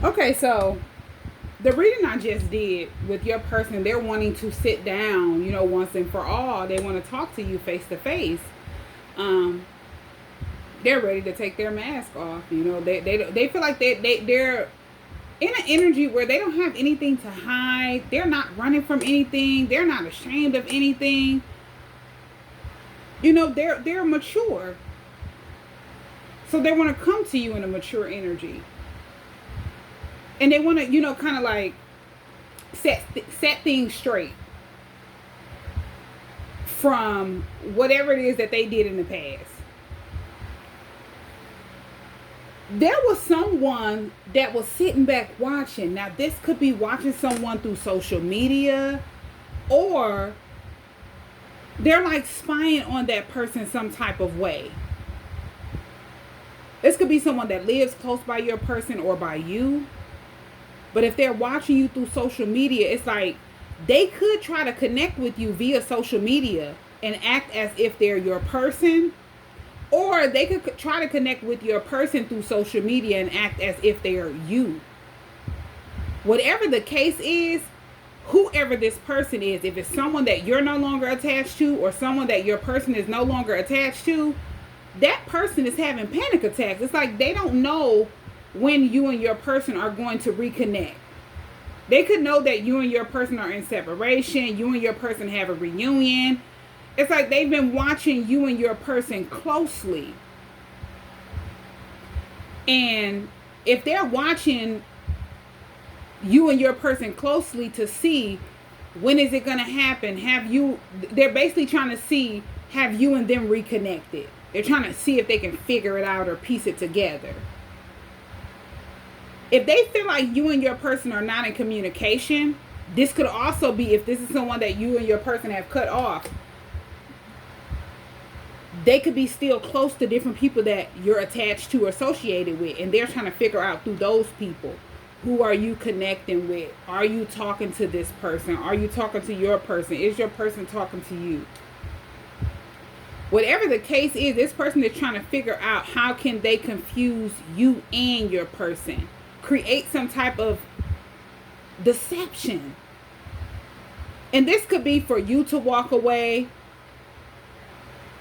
Okay, so the reading I just did with your person, they're wanting to sit down, once and for all. They want to talk to you face to face. Um, they're ready to take their mask off. They feel like they're in an energy where they don't have anything to hide. They're not running from anything. They're not ashamed of anything. They're mature. So they want to come to you in a mature energy. And they want to, kind of like set things straight from whatever it is that they did in the past. There was someone that was sitting back watching. Now, this could be watching someone through social media, or they're like spying on that person some type of way. This could be someone that lives close by your person or by you. But if they're watching you through social media, it's like they could try to connect with you via social media and act as if they're your person. Or they could try to connect with your person through social media and act as if they're you. Whatever the case is, whoever this person is, if it's someone that you're no longer attached to or someone that your person is no longer attached to, that person is having panic attacks. It's like they don't know when you and your person are going to reconnect. They could know that you and your person are in separation, you and your person have a reunion. It's like they've been watching you and your person closely. And if they're watching you and your person closely to see when is it going to happen, they're basically trying to see, have you and them reconnected. They're trying to see if they can figure it out or piece it together. If they feel like you and your person are not in communication, this could also be if this is someone that you and your person have cut off. They could be still close to different people that you're attached to or associated with, and they're trying to figure out through those people, who are you connecting with? Are you talking to this person? Are you talking to your person? Is your person talking to you? Whatever the case is, this person is trying to figure out how can they confuse you and your person. Create some type of deception. And this could be for you to walk away,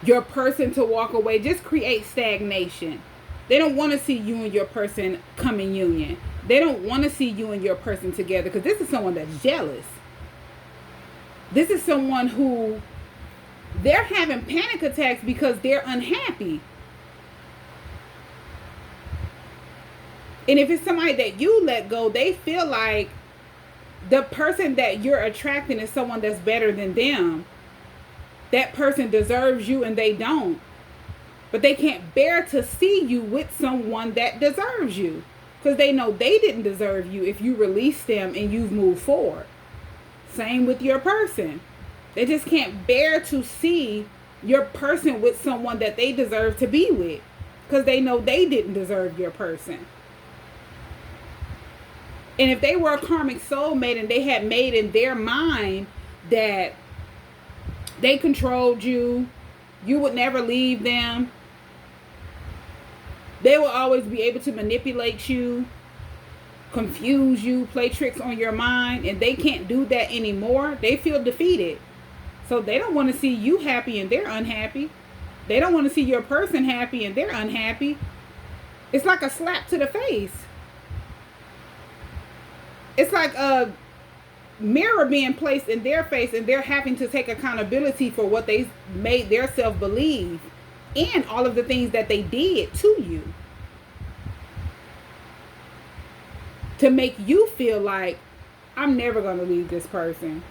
your person to walk away. Just create stagnation. They don't want to see you and your person come in union. They don't want to see you and your person together, because this is someone that's jealous. This is someone who they're having panic attacks because they're unhappy. And if it's somebody that you let go, they feel like the person that you're attracting is someone that's better than them. That person deserves you and they don't. But they can't bear to see you with someone that deserves you, because they know they didn't deserve you if you release them and you've moved forward. Same with your person. They just can't bear to see your person with someone that they deserve to be with, because they know they didn't deserve your person. And if they were a karmic soulmate and they had made in their mind that they controlled you, you would never leave them, they will always be able to manipulate you, confuse you, play tricks on your mind, and they can't do that anymore, they feel defeated. So they don't want to see you happy and they're unhappy. They don't want to see your person happy and they're unhappy. It's like a slap to the face. It's like a mirror being placed in their face, and they're having to take accountability for what they made their self believe and all of the things that they did to you to make you feel like, I'm never going to leave this person.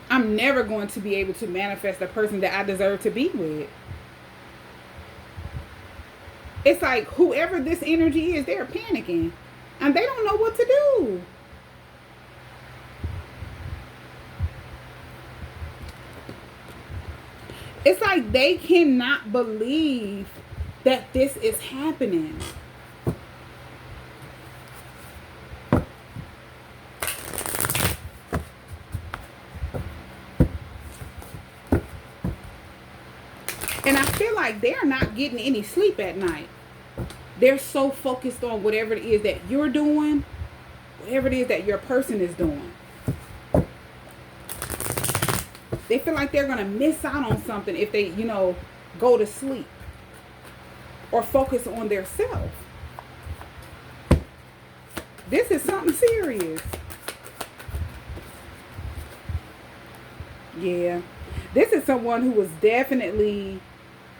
I'm never going to be able to manifest the person that I deserve to be with. It's like whoever this energy is, they're panicking and they don't know what to do. It's like they cannot believe that this is happening. And I feel like they're not getting any sleep at night. They're so focused on whatever it is that you're doing, whatever it is that your person is doing. They feel like they're going to miss out on something if they, go to sleep or focus on their self. This is something serious. Yeah. This is someone who was definitely,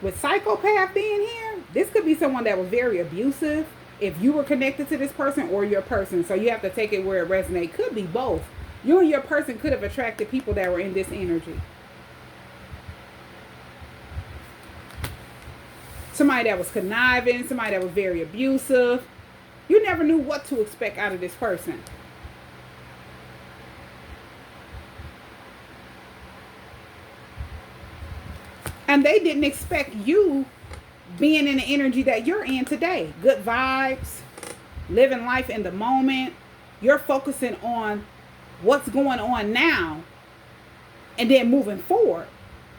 with psychopath being here, this could be someone that was very abusive if you were connected to this person or your person. So you have to take it where it resonates. Could be both. You and your person could have attracted people that were in this energy. Somebody that was conniving, somebody that was very abusive. You never knew what to expect out of this person. And they didn't expect you being in the energy that you're in today. Good vibes, living life in the moment. You're focusing on what's going on now and then moving forward.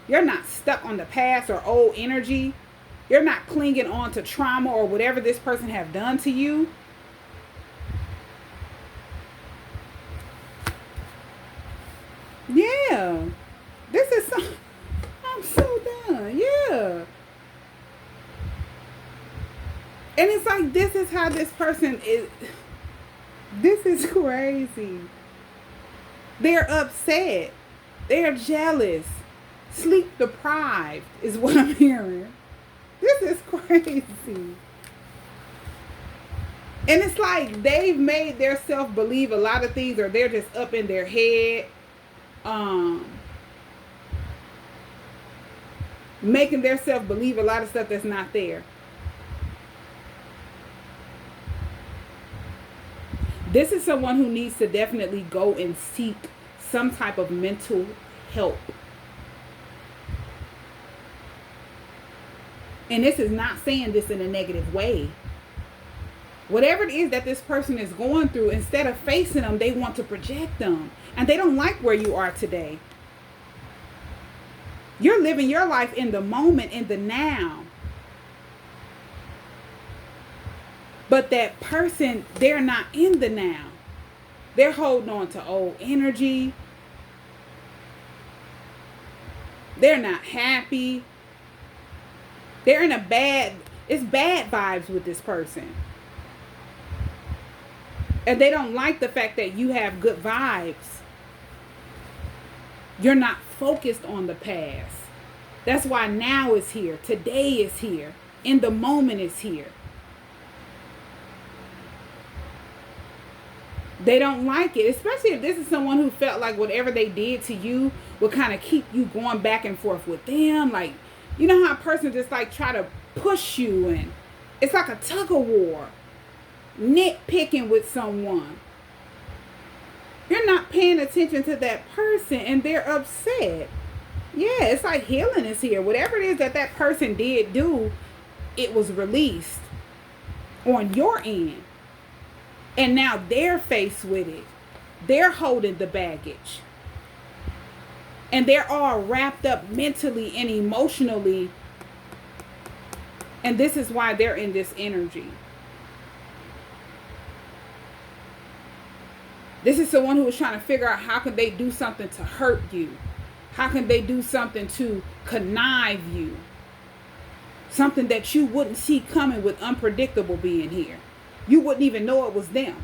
You're not stuck on the past or old energy. You're not clinging on to trauma or whatever this person have done to you. Yeah. This is so... I'm so done. Yeah. And it's like, this is how this person is. This is crazy. They're upset. They're jealous. Sleep deprived is what I'm hearing. This is crazy. And it's like they've made their self believe a lot of things, or they're just up in their head. Making their self believe a lot of stuff that's not there. This is someone who needs to definitely go and seek some type of mental help. And this is not saying this in a negative way. Whatever it is that this person is going through, instead of facing them, they want to project them. And they don't like where you are today. You're living your life in the moment, in the now. But that person, they're not in the now. They're holding on to old energy. They're not happy. They're in it's bad vibes with this person. And they don't like the fact that you have good vibes. You're not focused on the past. That's why now is here. Today is here. In the moment is here. They don't like it, especially if this is someone who felt like whatever they did to you would kind of keep you going back and forth with them. Like, you know how a person just like try to push you, and it's like a tug of war, nitpicking with someone. You're not paying attention to that person and they're upset. Yeah, it's like healing is here. Whatever it is that that person did do, it was released on your end. And now they're faced with it. They're holding the baggage. And they're all wrapped up mentally and emotionally. And this is why they're in this energy. This is someone who is trying to figure out how can they do something to hurt you. How can they do something to connive you? Something that you wouldn't see coming with unpredictable being here. You wouldn't even know it was them.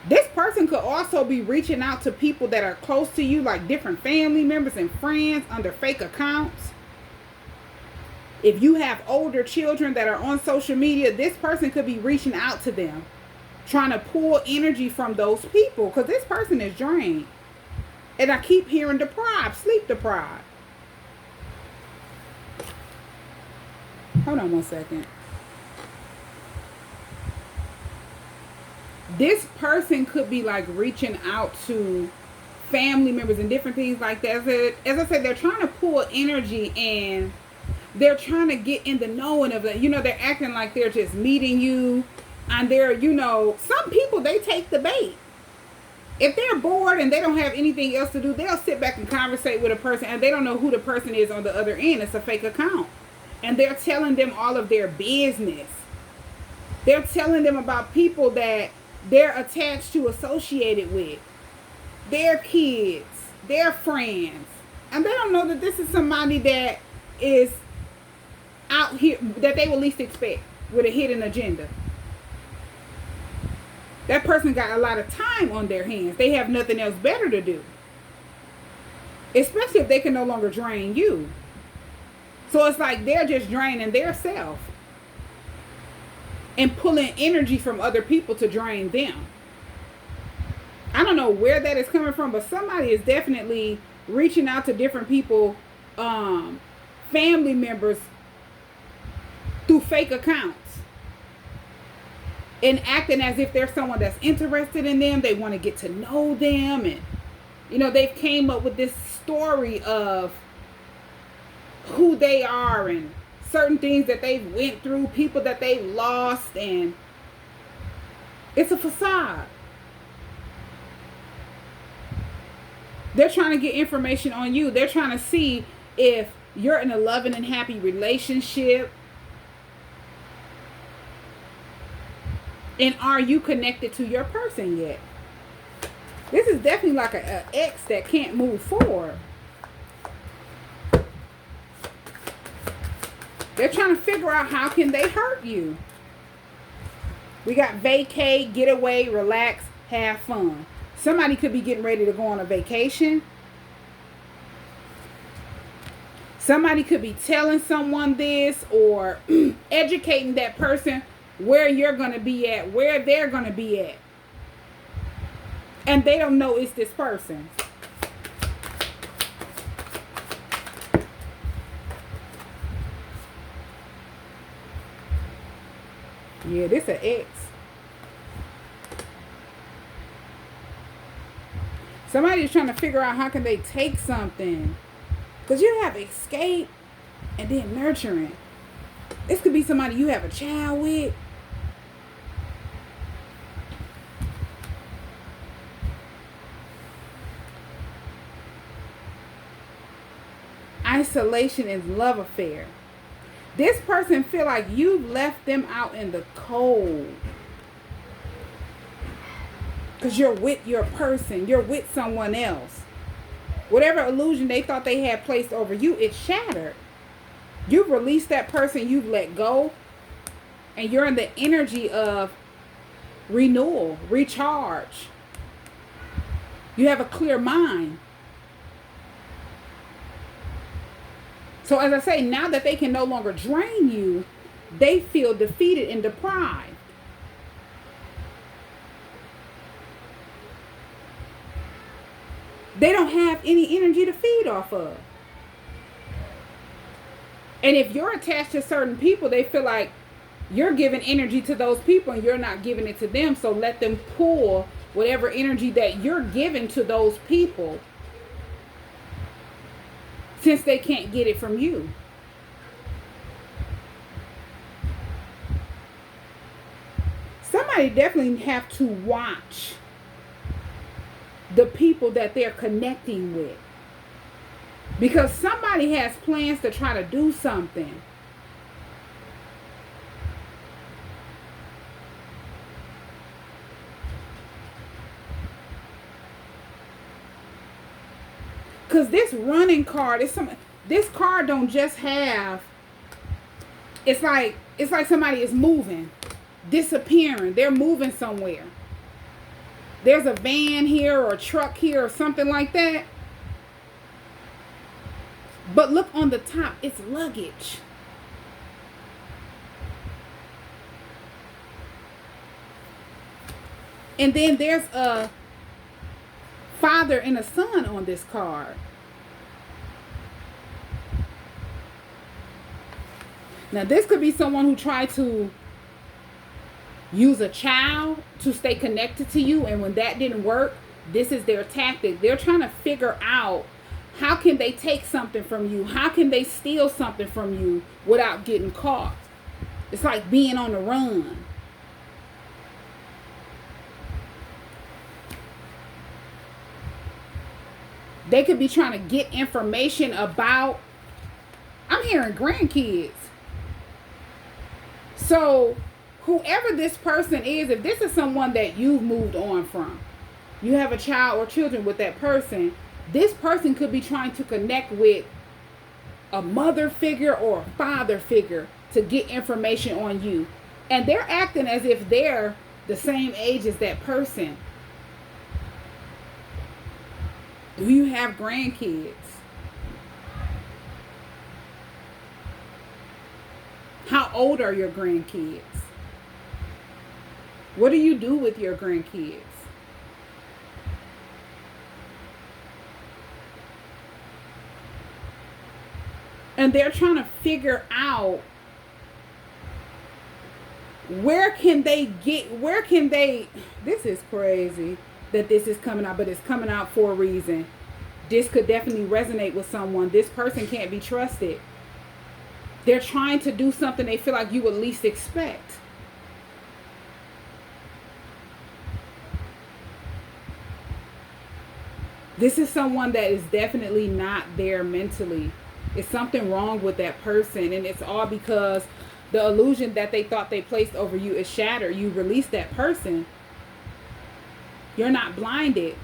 This person could also be reaching out to people that are close to you, like different family members and friends under fake accounts. If you have older children that are on social media, this person could be reaching out to them, trying to pull energy from those people, because this person is drained. And I keep hearing deprived, sleep deprived. Hold on one second. This person could be like reaching out to family members and different things like that. As I said, they're trying to pull energy, and they're trying to get in the knowing of it. They're acting like they're just meeting you. And they're, some people, they take the bait. If they're bored and they don't have anything else to do, they'll sit back and conversate with a person, and they don't know who the person is on the other end. It's a fake account. And they're telling them all of their business. They're telling them about people that they're attached to, associated with, their kids, their friends. And they don't know that this is somebody that is out here, that they will least expect, with a hidden agenda. That person got a lot of time on their hands. They have nothing else better to do. Especially if they can no longer drain you. So it's like they're just draining their self and pulling energy from other people to drain them. I don't know where that is coming from, but somebody is definitely reaching out to different people, family members, through fake accounts. And acting as if they're someone that's interested in them. They want to get to know them. And, they've came up with this story of who they are and certain things that they've went through, people that they've lost. And it's a facade. They're trying to get information on you. They're trying to see if you're in a loving and happy relationship. And are you connected to your person yet? This is definitely like an ex that can't move forward. They're trying to figure out how can they hurt you. We got vacate, get away, relax, have fun. Somebody could be getting ready to go on a vacation. Somebody could be telling someone this or educating that person where you're going to be at, where they're going to be at. And they don't know it's this person. Yeah, this an ex. Somebody's trying to figure out how can they take something. Because you have escape and then nurturing. This could be somebody you have a child with. Isolation is love affair. This person feel like you left them out in the cold. Because you're with your person. You're with someone else. Whatever illusion they thought they had placed over you, it's shattered. You've released that person. You've let go. And you're in the energy of renewal, recharge. You have a clear mind. So as I say, now that they can no longer drain you, they feel defeated and deprived. They don't have any energy to feed off of. And if you're attached to certain people, they feel like you're giving energy to those people and you're not giving it to them. So let them pull whatever energy that you're giving to those people, since they can't get it from you. Somebody definitely have to watch the people that they're connecting with. Because somebody has plans to try to do something. Because this running card is this card don't just have, it's like somebody is moving, disappearing. They're moving somewhere. There's a van here or a truck here or something like that. But look on the top, it's luggage. And then there's a father and a son on this card. Now this could be someone who tried to use a child to stay connected to you, and when that didn't work, this is their tactic. They're trying to figure out how can they take something from you? How can they steal something from you without getting caught? It's like being on the run. They could be trying to get information about, I'm hearing grandkids. So whoever this person is, if this is someone that you've moved on from, you have a child or children with that person, this person could be trying to connect with a mother figure or a father figure to get information on you. And they're acting as if they're the same age as that person. Do you have grandkids? How old are your grandkids? What do you do with your grandkids? And they're trying to figure out where can they, this is crazy that this is coming out, but it's coming out for a reason. This could definitely resonate with someone. This person can't be trusted. They're trying to do something they feel like you would least expect. This is someone that is definitely not there mentally. It's something wrong with that person, and it's all because the illusion that they thought they placed over you is shattered. You release that person. You're not blinded.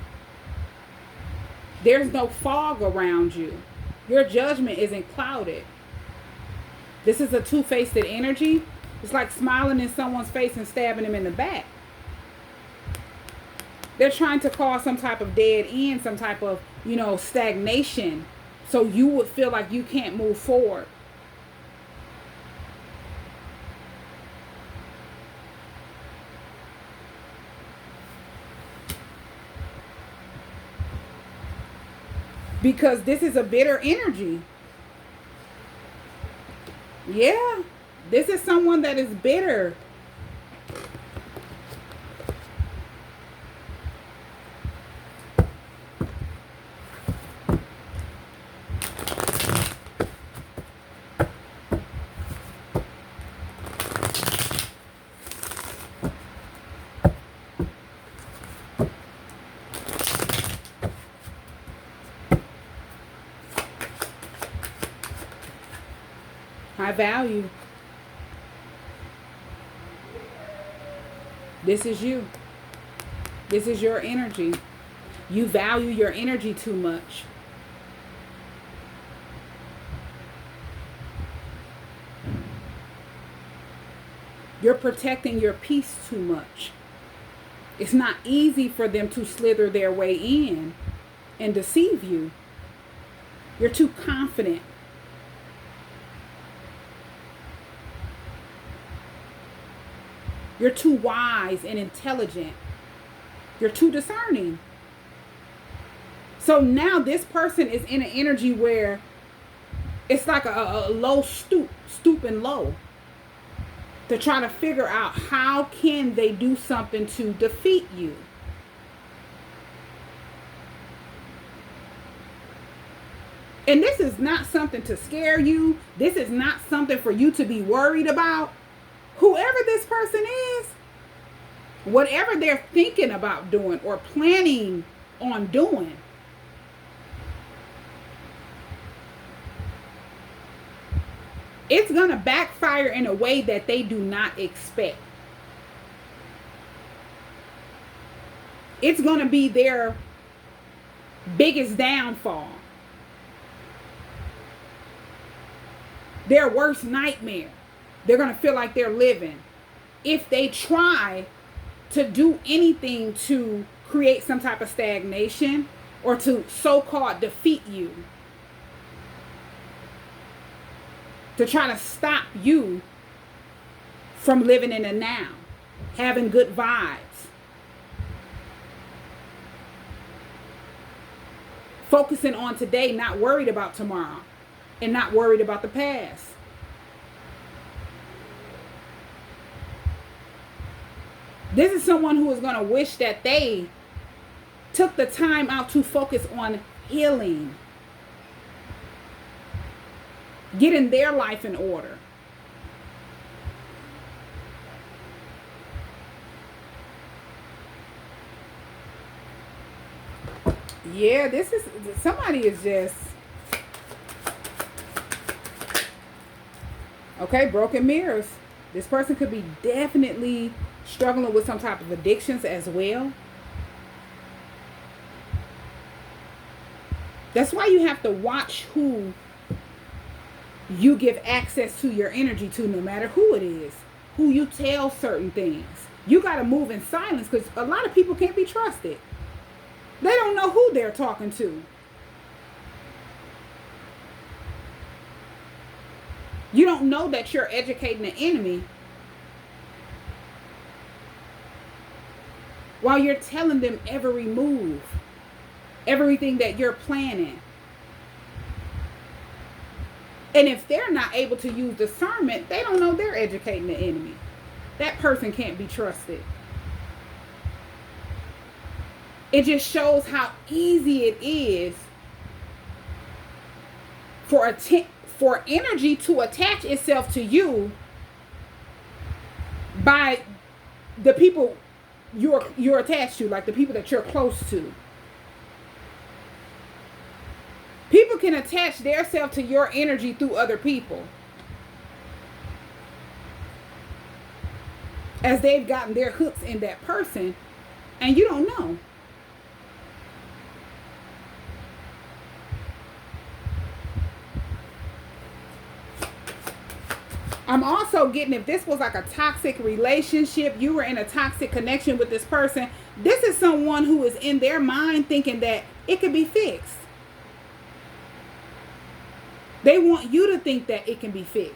There's no fog around you. Your judgment isn't clouded. This is a two-faced energy. It's like smiling in someone's face and stabbing them in the back. They're trying to cause some type of dead end, some type of, stagnation, so you would feel like you can't move forward. Because this is a bitter energy. Yeah, this is someone that is bitter. High value. This is you. This is your energy. You value your energy too much. You're protecting your peace too much. It's not easy for them to slither their way in and deceive you. You're too confident. You're too wise and intelligent. You're too discerning. So now this person is in an energy where it's like a low stooping low, to try to figure out how can they do something to defeat you. And this is not something to scare you. This is not something for you to be worried about. Whoever this person is, whatever they're thinking about doing or planning on doing, it's going to backfire in a way that they do not expect. It's going to be their biggest downfall, their worst nightmare. They're going to feel like they're living if they try to do anything to create some type of stagnation or to so-called defeat you, to try to stop you from living in the now, having good vibes, focusing on today, not worried about tomorrow, and not worried about the past. This is someone who is going to wish that they took the time out to focus on healing, getting their life in order. Yeah, this is, somebody is just, okay, broken mirrors. This person could be definitely struggling with some type of addictions as well. That's why you have to watch who you give access to your energy to, no matter who it is, who you tell certain things. You got to move in silence, because a lot of people can't be trusted. They don't know who they're talking to. You don't know that you're educating the enemy while you're telling them every move, everything that you're planning. And if they're not able to use discernment, they don't know they're educating the enemy. That person can't be trusted. It just shows how easy it is for energy to attach itself to you by the people you're attached to, like the people that you're close to. People can attach their self to your energy through other people, as they've gotten their hooks in that person, and you don't know. I'm also getting, if this was like a toxic relationship, you were in a toxic connection with this person, this is someone who is in their mind thinking that it could be fixed. They want you to think that it can be fixed.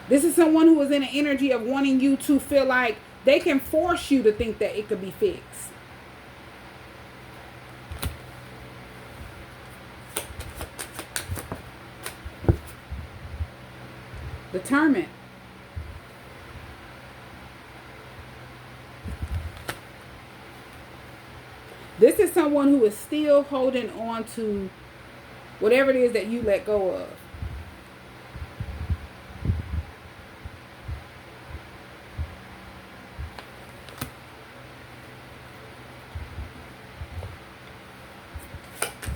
This is someone who is in an energy of wanting you to feel like they can force you to think that it could be fixed. Determined. This is someone who is still holding on to whatever it is that you let go of.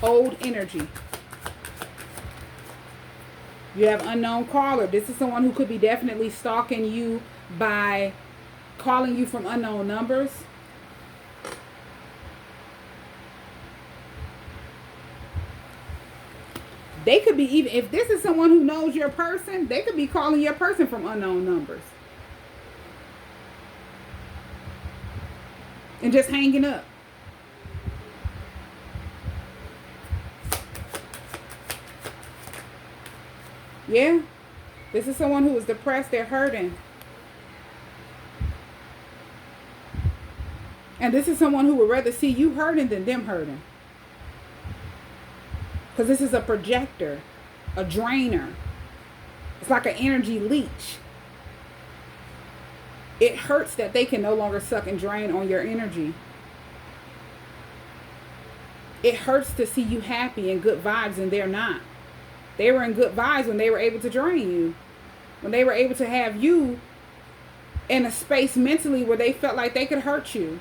Old energy. You have unknown caller. This is someone who could be definitely stalking you by calling you from unknown numbers. They could be, even if this is someone who knows your person, they could be calling your person from unknown numbers and just hanging up. Yeah, this is someone who is depressed, they're hurting. And this is someone who would rather see you hurting than them hurting. Because this is a projector, a drainer. It's like an energy leech. It hurts that they can no longer suck and drain on your energy. It hurts to see you happy and good vibes and they're not. They were in good vibes when they were able to drain you. When they were able to have you in a space mentally where they felt like they could hurt you.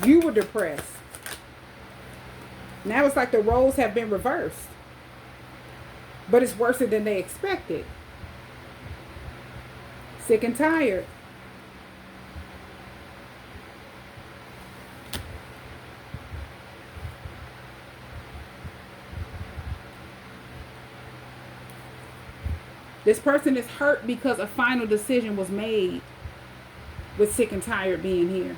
You were depressed. Now it's like the roles have been reversed. But it's worse than they expected. Sick and tired. This person is hurt because a final decision was made with sick and tired being here.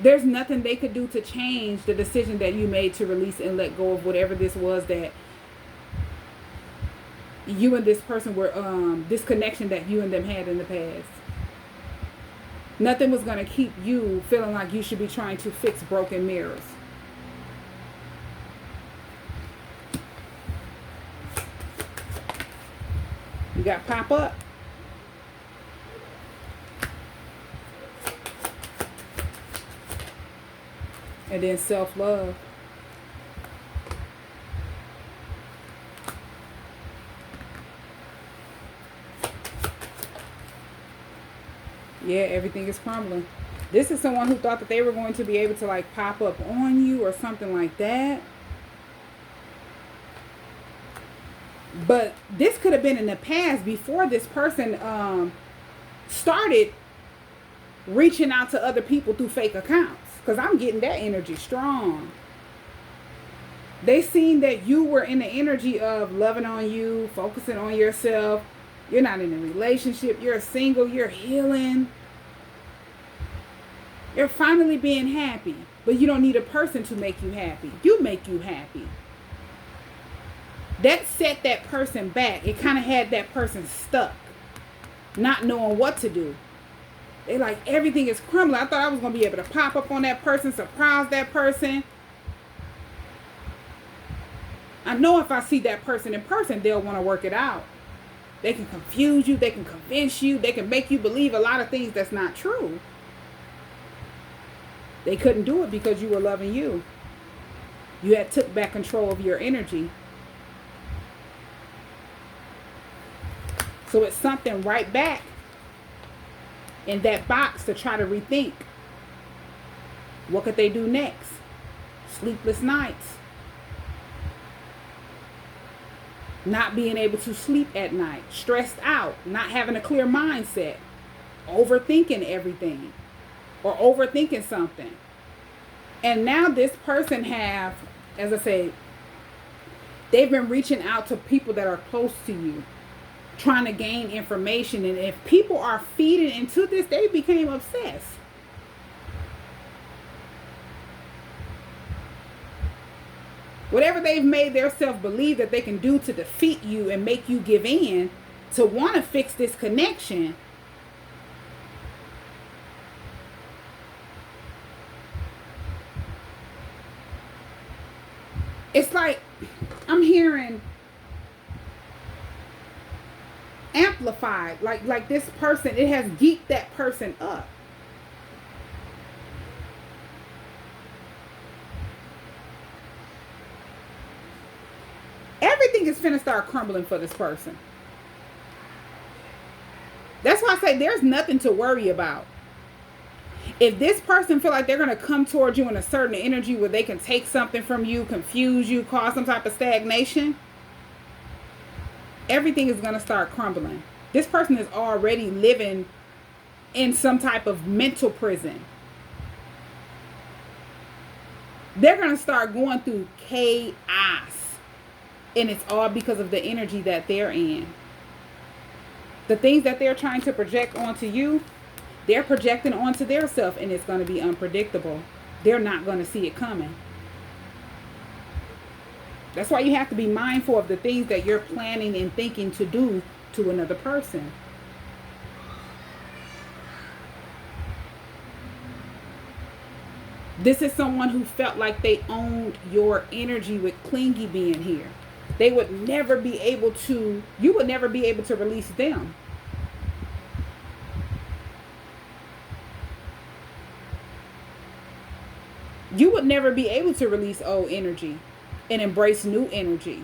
There's nothing they could do to change the decision that you made to release and let go of whatever this was that you and this person were, this connection that you and them had in the past. Nothing was going to keep you feeling like you should be trying to fix broken mirrors. You got pop up. And then self-love. Yeah, everything is crumbling. This is someone who thought that they were going to be able to like pop up on you or something like that. But this could have been in the past before this person started reaching out to other people through fake accounts. Because I'm getting that energy strong. They seen that you were in the energy of loving on you, focusing on yourself. You're not in a relationship. You're single. You're healing. You're finally being happy. But you don't need a person to make you happy. You make you happy. That set that person back. It kind of had that person stuck, not knowing what to do. They like, everything is crumbling. I thought I was going to be able to pop up on that person, surprise that person. I know if I see that person in person, they'll want to work it out. They can confuse you. They can convince you. They can make you believe a lot of things that's not true. They couldn't do it because you were loving you. You had took back control of your energy. So it's something right back in that box to try to rethink. What could they do next? Sleepless nights. Not being able to sleep at night. Stressed out. Not having a clear mindset. Overthinking everything. Or overthinking something. And now this person have, as I say, they've been reaching out to people that are close to you, trying to gain information. And if people are feeding into this, they became obsessed. Whatever they've made theirself believe that they can do to defeat you and make you give in, to want to fix this connection, it's like I'm hearing amplified, like this person, it has geeked that person up. Everything is finna start crumbling for this person. That's why I say there's nothing to worry about. If this person feel like they're going to come towards you in a certain energy where they can take something from you, confuse you, cause some type of stagnation, everything is going to start crumbling. This person is already living in some type of mental prison. They're going to start going through chaos. And it's all because of the energy that they're in. The things that they're trying to project onto you, they're projecting onto theirself, and it's going to be unpredictable. They're not going to see it coming. That's why you have to be mindful of the things that you're planning and thinking to do to another person. This is someone who felt like they owned your energy with clingy being here. They would never be able to, you would never be able to release them. You would never be able to release old energy and embrace new energy.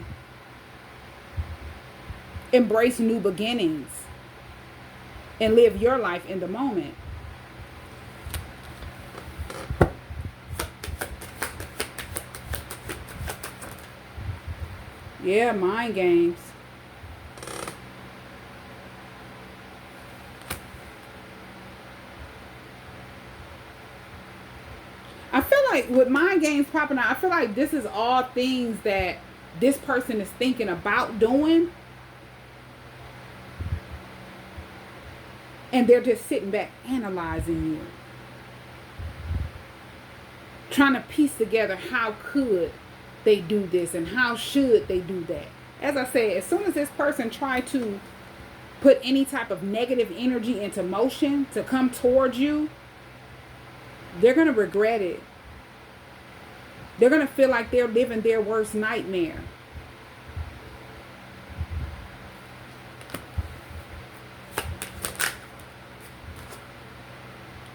Embrace new beginnings. And live your life in the moment. Yeah, mind games. I feel like with mind games popping out, I feel like this is all things that this person is thinking about doing. And they're just sitting back analyzing you. Trying to piece together how could they do this and how should they do that. As I said, as soon as this person tried to put any type of negative energy into motion to come towards you, they're going to regret it. They're going to feel like they're living their worst nightmare.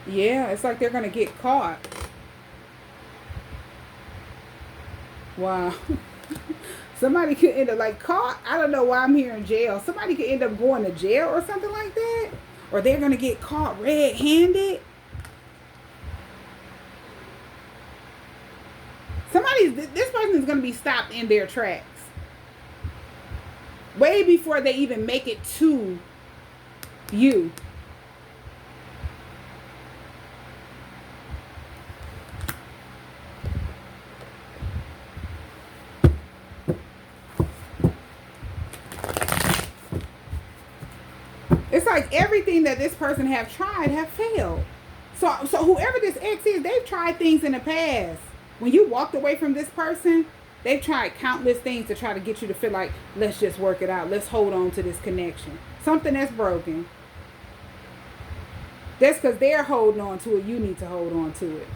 Yeah, it's like they're going to get caught. Wow. Somebody could end up like caught. I don't know why I'm here in jail. Somebody could end up going to jail or something like that. Or they're going to get caught red-handed. This person is going to be stopped in their tracks. way before they even make it to you. It's like everything that this person have tried have failed. So whoever this ex is, they've tried things in the past. When you walked away from this person, they've tried countless things to try to get you to feel like, let's just work it out. Let's hold on to this connection. Something that's broken. That's because they're holding on to it. You need to hold on to it.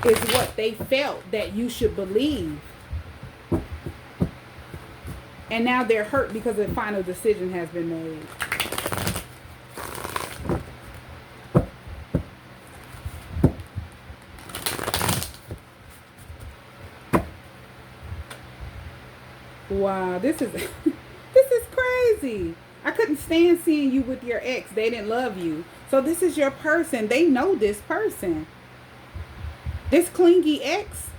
It's what they felt that you should believe. And now they're hurt because the final decision has been made. Wow, this is this is crazy. I couldn't stand seeing you with your ex. They didn't love you. So this is your person. They know this person. This clingy ex.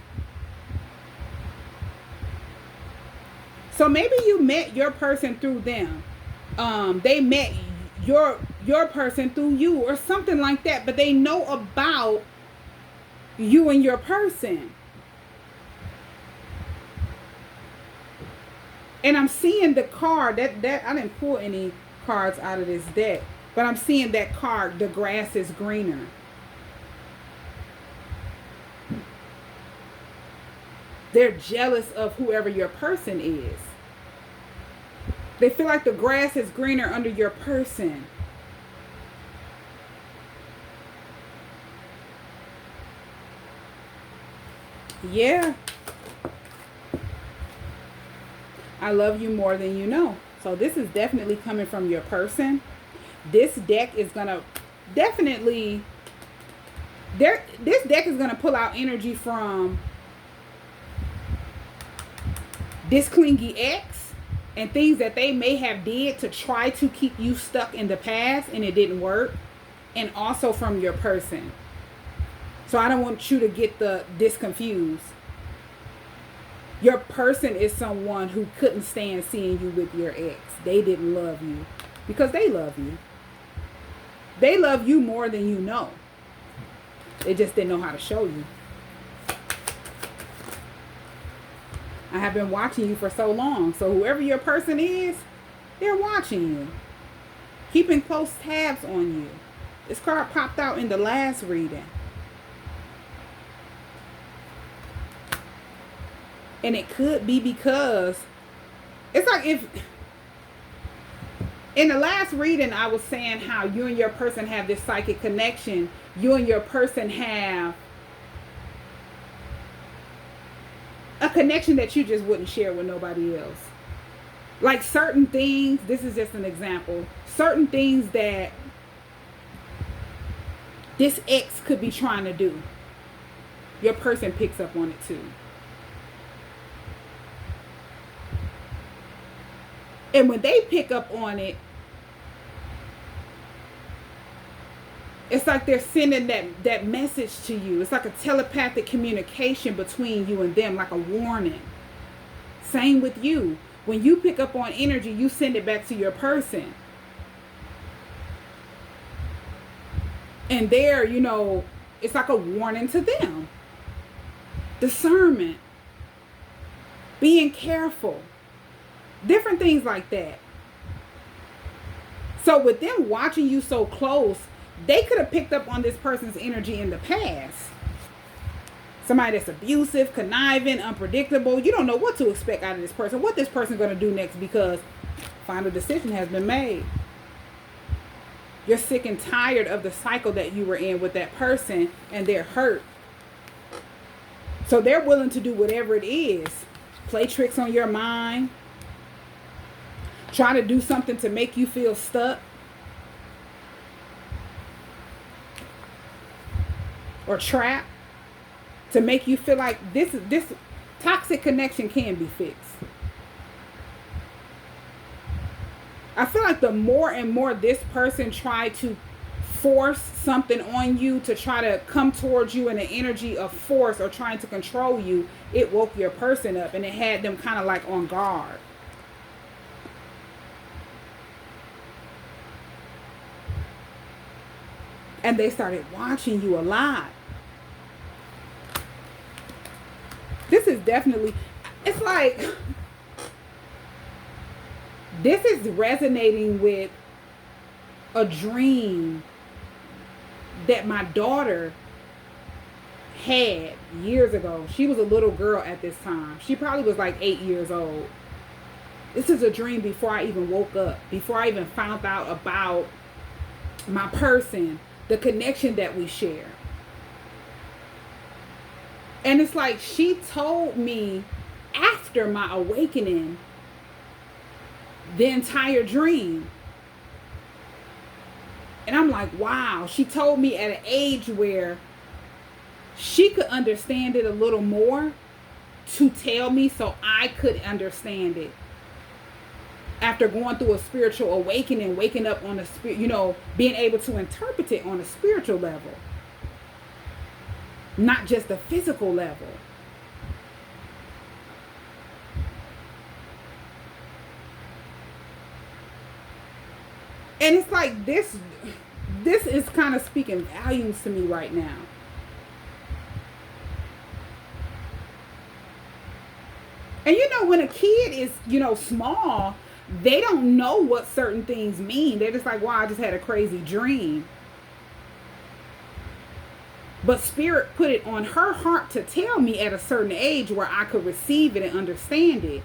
So maybe you met your person through them. They met your person through you or something like that. But they know about you and your person. And I'm seeing the card that I didn't pull any cards out of this deck, but I'm seeing that card, the grass is greener. They're jealous of whoever your person is. They feel like the grass is greener under your person. Yeah. I love you more than you know. So this is definitely coming from your person. This deck is going to definitely... This deck is going to pull out energy from this clingy ex and things that they may have did to try to keep you stuck in the past and it didn't work. And also from your person. So I don't want you to get this confused. Your person is someone who couldn't stand seeing you with your ex. They didn't love you because they love you. They love you more than you know. They just didn't know how to show you. I have been watching you for so long. So whoever your person is, they're watching you. Keeping close tabs on you. This card popped out in the last reading. And it could be because it's like if in the last reading I was saying how you and your person have this psychic connection. You and your person have a connection that you just wouldn't share with nobody else. Like certain things, this is just an example. Certain things that this ex could be trying to do. Your person picks up on it too. And when they pick up on it, it's like they're sending that message to you. It's like a telepathic communication between you and them, like a warning. Same with you. When you pick up on energy, you send it back to your person. And there, it's like a warning to them. Discernment. Being careful. Different things like that. So with them watching you so close, they could have picked up on this person's energy in the past. Somebody that's abusive, conniving, unpredictable. You don't know what to expect out of this person. What this person's going to do next because final decision has been made. You're sick and tired of the cycle that you were in with that person and they're hurt. So they're willing to do whatever it is. Play tricks on your mind. Try to do something to make you feel stuck. Or trapped. To make you feel like this toxic connection can be fixed. I feel like the more and more this person tried to force something on you to try to come towards you in an energy of force or trying to control you, it woke your person up and it had them kind of like on guard. And they started watching you a lot. This is definitely, it's like, this is resonating with a dream that my daughter had years ago. She was a little girl at this time. She probably was like 8 years old. This is a dream before I even woke up, before I even found out about my person, the connection that we share. And it's like she told me after my awakening the entire dream. And I'm like, wow, she told me at an age where she could understand it a little more to tell me so I could understand it. After going through a spiritual awakening, waking up on a spirit, being able to interpret it on a spiritual level, not just a physical level. And it's like this is kind of speaking volumes to me right now. And when a kid is, small, they don't know what certain things mean. They're just like, wow, I just had a crazy dream. But Spirit put it on her heart to tell me at a certain age where I could receive it and understand it.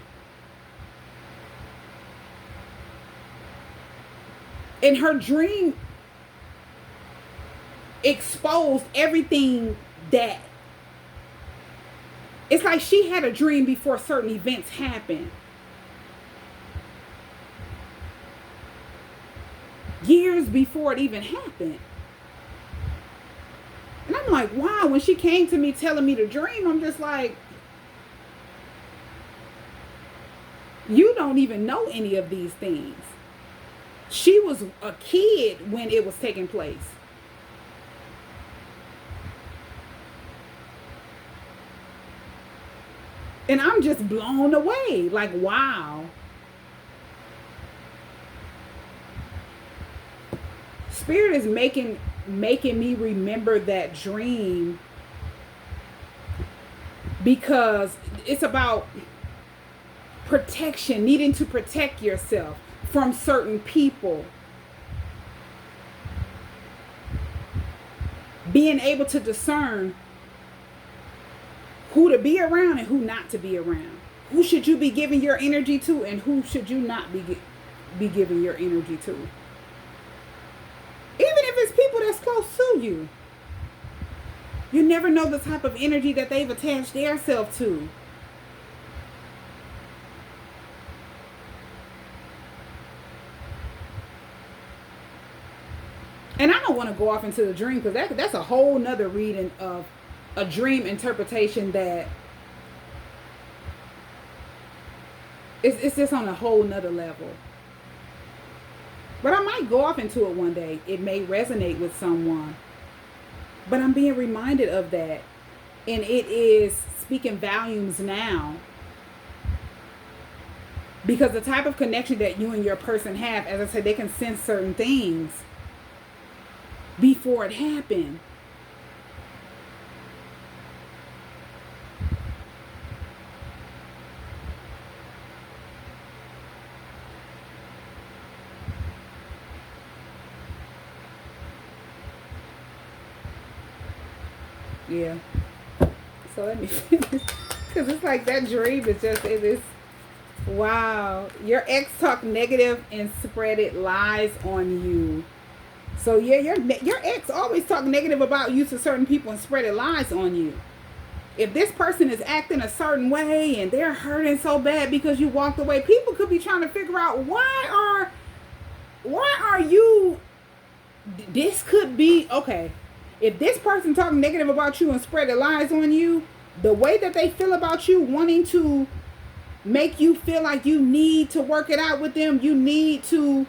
And her dream exposed everything that, it's like she had a dream before certain events happened. Years before it even happened. And I'm like, wow, when she came to me telling me the dream, I'm just like, you don't even know any of these things. She was a kid when it was taking place. And I'm just blown away. Like, wow. Spirit is making me remember that dream because it's about protection, needing to protect yourself from certain people. Being able to discern who to be around and who not to be around. Who should you be giving your energy to and who should you not be giving your energy to. Even if it's people that's close to you. You never know the type of energy that they've attached their self to. And I don't want to go off into the dream because that's a whole nother reading of a dream interpretation that it's just on a whole nother level. But I might go off into it one day. It may resonate with someone. But I'm being reminded of that. And it is speaking volumes now. Because the type of connection that you and your person have, as I said, they can sense certain things before it happened. Yeah. So let me finish. Because it's like that dream is just, it is, wow. Your ex talked negative and spreaded lies on you. So yeah, your ex always talk negative about you to certain people and spreaded lies on you. If this person is acting a certain way and they're hurting so bad because you walked away, people could be trying to figure out why are you, this could be, okay. If this person talking negative about you and spreading lies on you, the way that they feel about you, wanting to make you feel like you need to work it out with them, you need to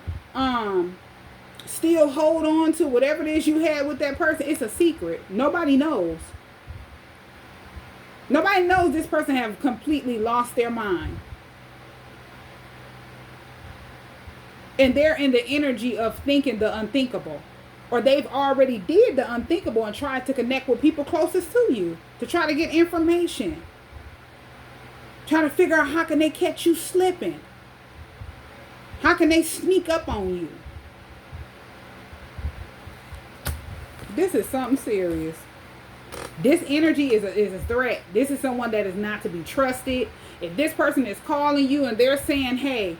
still hold on to whatever it is you had with that person. It's a secret. Nobody knows. Nobody knows this person have completely lost their mind. And they're in the energy of thinking the unthinkable. Or they've already did the unthinkable and tried to connect with people closest to you to try to get information. Try to figure out how can they catch you slipping. How can they sneak up on you? This is something serious. This energy is a threat. This is someone that is not to be trusted. If this person is calling you and they're saying, hey,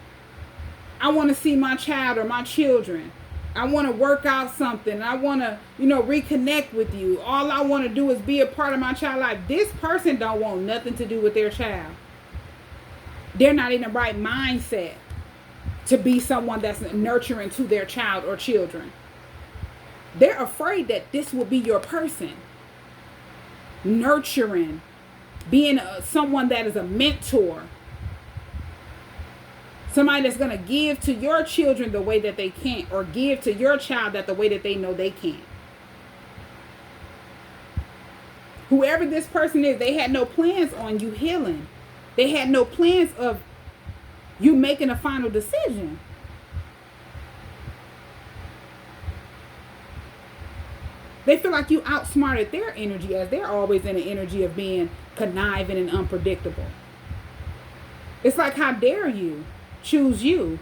I want to see my child or my children. I want to work out something. I want to, reconnect with you. All I want to do is be a part of my child's life. This person don't want nothing to do with their child. They're not in the right mindset to be someone that's nurturing to their child or children. They're afraid that this will be your person. Nurturing, being someone that is a mentor. Somebody that's going to give to your children the way that they can't, or give to your child that the way that they know they can't. Whoever this person is, they had no plans on you healing. They had no plans of you making a final decision. They feel like you outsmarted their energy, as they're always in the energy of being conniving and unpredictable. It's like, how dare you choose you?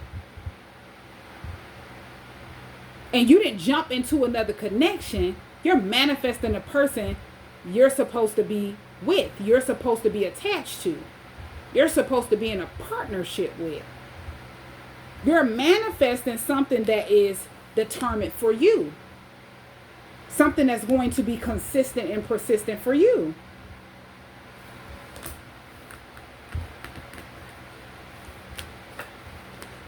And you didn't jump into another connection. You're manifesting a person you're supposed to be with. You're supposed to be attached to. You're supposed to be in a partnership with. You're manifesting something that is determined for you. Something that's going to be consistent and persistent for you.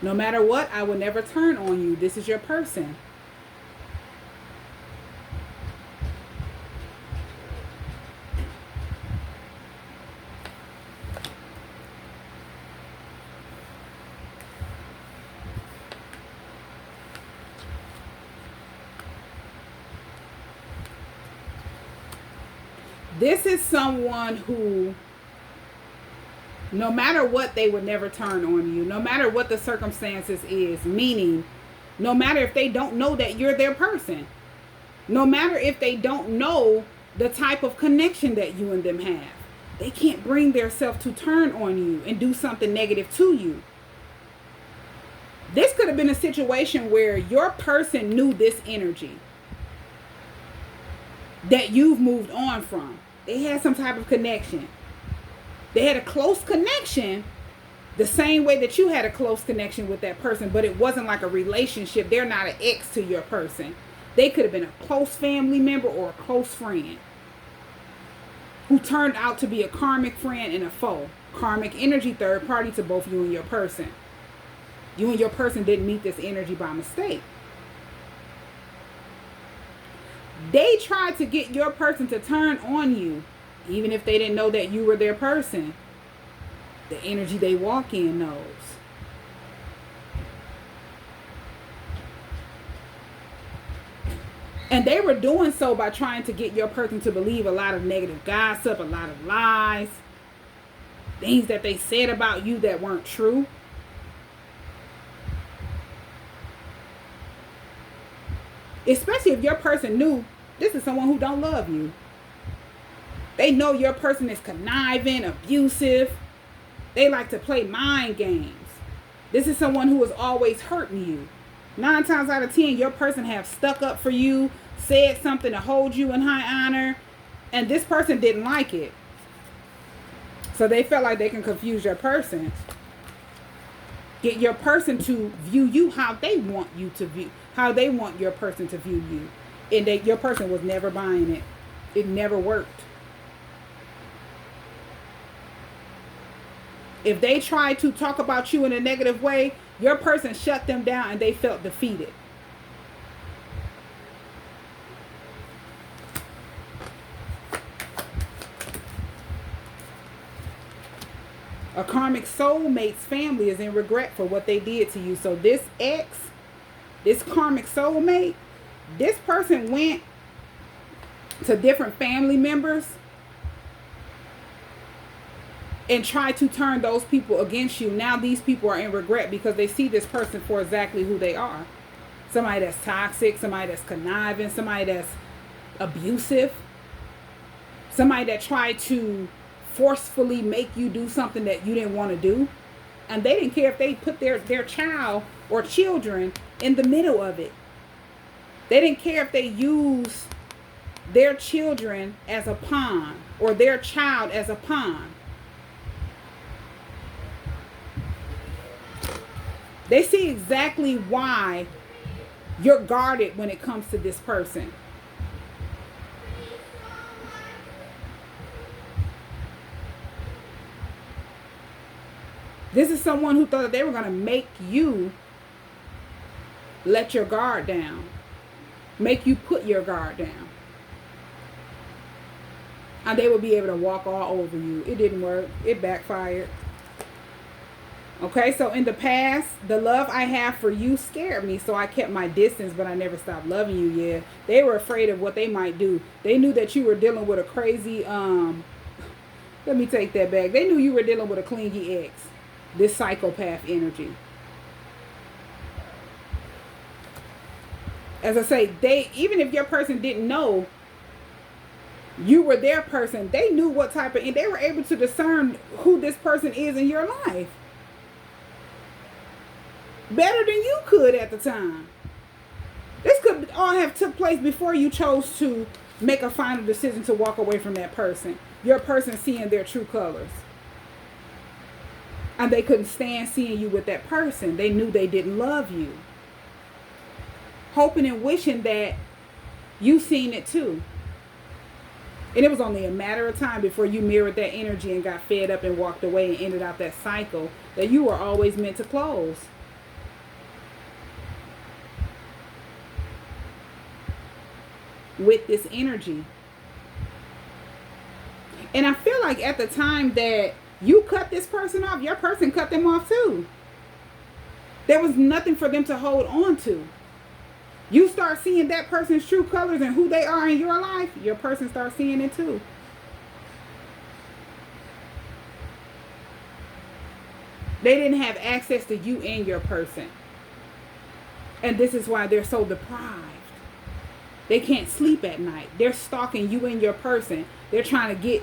No matter what, I will never turn on you. This is your person. This is someone who, no matter what, they would never turn on you. No matter what the circumstances is. Meaning, no matter if they don't know that you're their person. No matter if they don't know the type of connection that you and them have. They can't bring theirself to turn on you and do something negative to you. This could have been a situation where your person knew this energy that you've moved on from. They had some type of connection. They had a close connection the same way that you had a close connection with that person, but it wasn't like a relationship. They're not an ex to your person. They could have been a close family member or a close friend who turned out to be a karmic friend and a foe. Karmic energy, third party to both you and your person. You and your person didn't meet this energy by mistake. They tried to get your person to turn on you, even if they didn't know that you were their person. The energy they walk in knows. And they were doing so by trying to get your person to believe a lot of negative gossip, a lot of lies, things that they said about you that weren't true. Especially if your person knew this is someone who don't love you. They know your person is conniving, abusive. They like to play mind games. This is someone who is always hurting you. 9 times out of 10, your person have stuck up for you, said something to hold you in high honor, and this person didn't like it. So they felt like they can confuse your person. Get your person to view you how they want you to view, how they want your person to view you. And that your person was never buying it. It never worked. If they tried to talk about you in a negative way, your person shut them down and they felt defeated. A karmic soulmate's family is in regret for what they did to you. So this ex this karmic soulmate, this person went to different family members and tried to turn those people against you. Now these people are in regret because they see this person for exactly who they are. Somebody that's toxic, somebody that's conniving, somebody that's abusive, somebody that tried to forcefully make you do something that you didn't want to do. And they didn't care if they put their child or children in the middle of it. They didn't care if they used their children as a pawn or their child as a pawn. They see exactly why you're guarded when it comes to this person. This is someone who thought that they were going to make you let your guard down. Make you put your guard down. And they would be able to walk all over you. It didn't work. It backfired. Okay, so in the past, the love I have for you scared me, so I kept my distance, but I never stopped loving you. Yeah, they were afraid of what they might do. They knew that you were dealing with a crazy, let me take that back. They knew you were dealing with a clingy ex, this psychopath energy. As I say, they, even if your person didn't know you were their person, they knew what type of, and they were able to discern who this person is in your life. Better than you could at the time. This could all have took place before you chose to make a final decision to walk away from that person. Your person seeing their true colors. And they couldn't stand seeing you with that person. They knew they didn't love you. Hoping and wishing that you seen it too. And it was only a matter of time before you mirrored that energy and got fed up and walked away and ended out that cycle that you were always meant to close. With this energy. And I feel like at the time that you cut this person off, your person cut them off too. There was nothing for them to hold on to. You start seeing that person's true colors and who they are in your life, your person starts seeing it too. They didn't have access to you and your person. And this is why they're so deprived. They can't sleep at night. They're stalking you and your person. They're trying to get...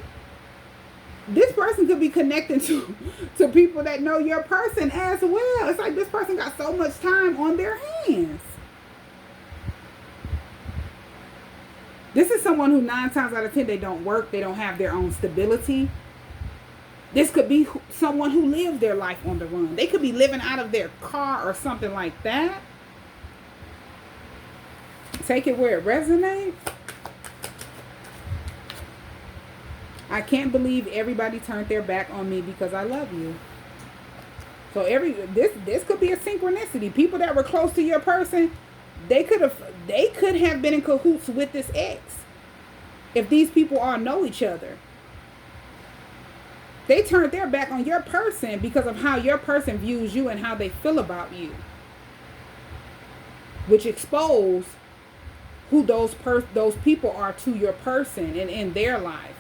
This person could be connecting to people that know your person as well. It's like this person got so much time on their hands. This is someone who 9 times out of 10, they don't work. They don't have their own stability. This could be someone who lives their life on the run. They could be living out of their car or something like that. Take it where it resonates. I can't believe everybody turned their back on me because I love you. So this could be a synchronicity. People that were close to your person, they could have been in cahoots with this ex. If these people all know each other. They turned their back on your person because of how your person views you and how they feel about you. Which exposed who those people are to your person and in their life.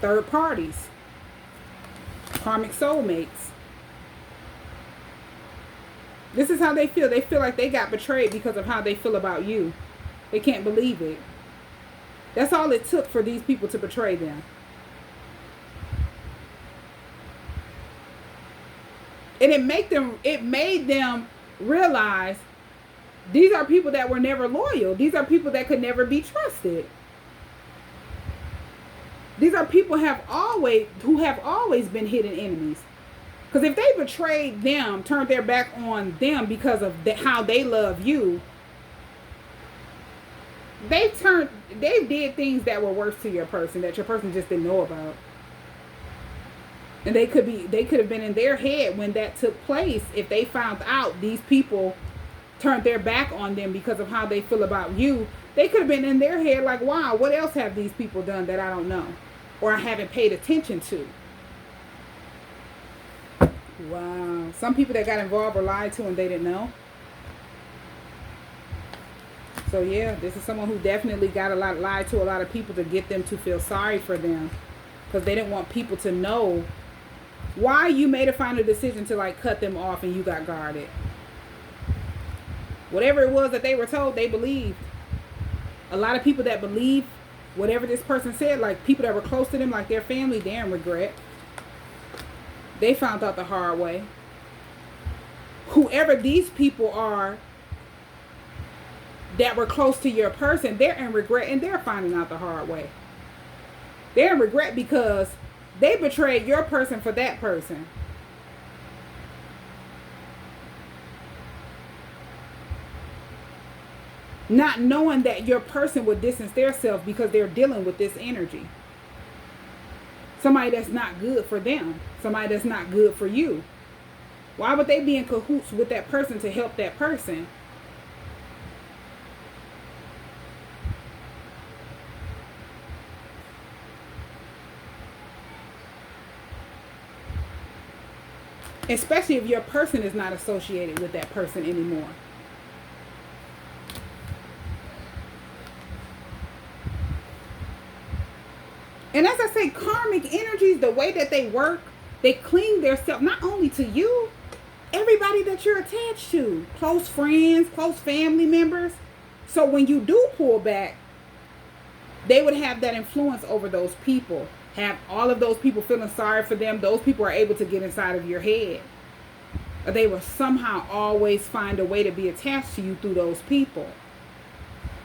Third parties. Karmic soulmates. This is how they feel. They feel like they got betrayed because of how they feel about you. They can't believe it. That's all it took for these people to betray them. And it made them realize these are people that were never loyal. These are people that could never be trusted. These are people who have always been hidden enemies. Because if they betrayed them, turned their back on them because of how they love you, they did things that were worse to your person that your person just didn't know about. And they could have been in their head when that took place. If they found out these people turned their back on them because of how they feel about you, they could have been in their head like, wow, what else have these people done that I don't know or I haven't paid attention to? Wow. Some people that got involved were lied to and they didn't know. So yeah, this is someone who definitely got lied to a lot of people to get them to feel sorry for them, because they didn't want people to know why you made a final decision to like cut them off and you got guarded. Whatever it was that they were told, they believed. A lot of people that believe whatever this person said, like people that were close to them, like their family, they're in regret. They found out the hard way. Whoever these people are that were close to your person, they're in regret and they're finding out the hard way. They're in regret because they betrayed your person for that person. Not knowing that your person would distance theirself because they're dealing with this energy. Somebody that's not good for them. Somebody that's not good for you. Why would they be in cahoots with that person to help that person? Especially if your person is not associated with that person anymore. And as I say, karmic energies, the way that they work, they cling themselves not only to you, everybody that you're attached to. Close friends, close family members. So when you do pull back, they would have that influence over those people. Have all of those people feeling sorry for them. Those people are able to get inside of your head. Or they will somehow always find a way to be attached to you through those people.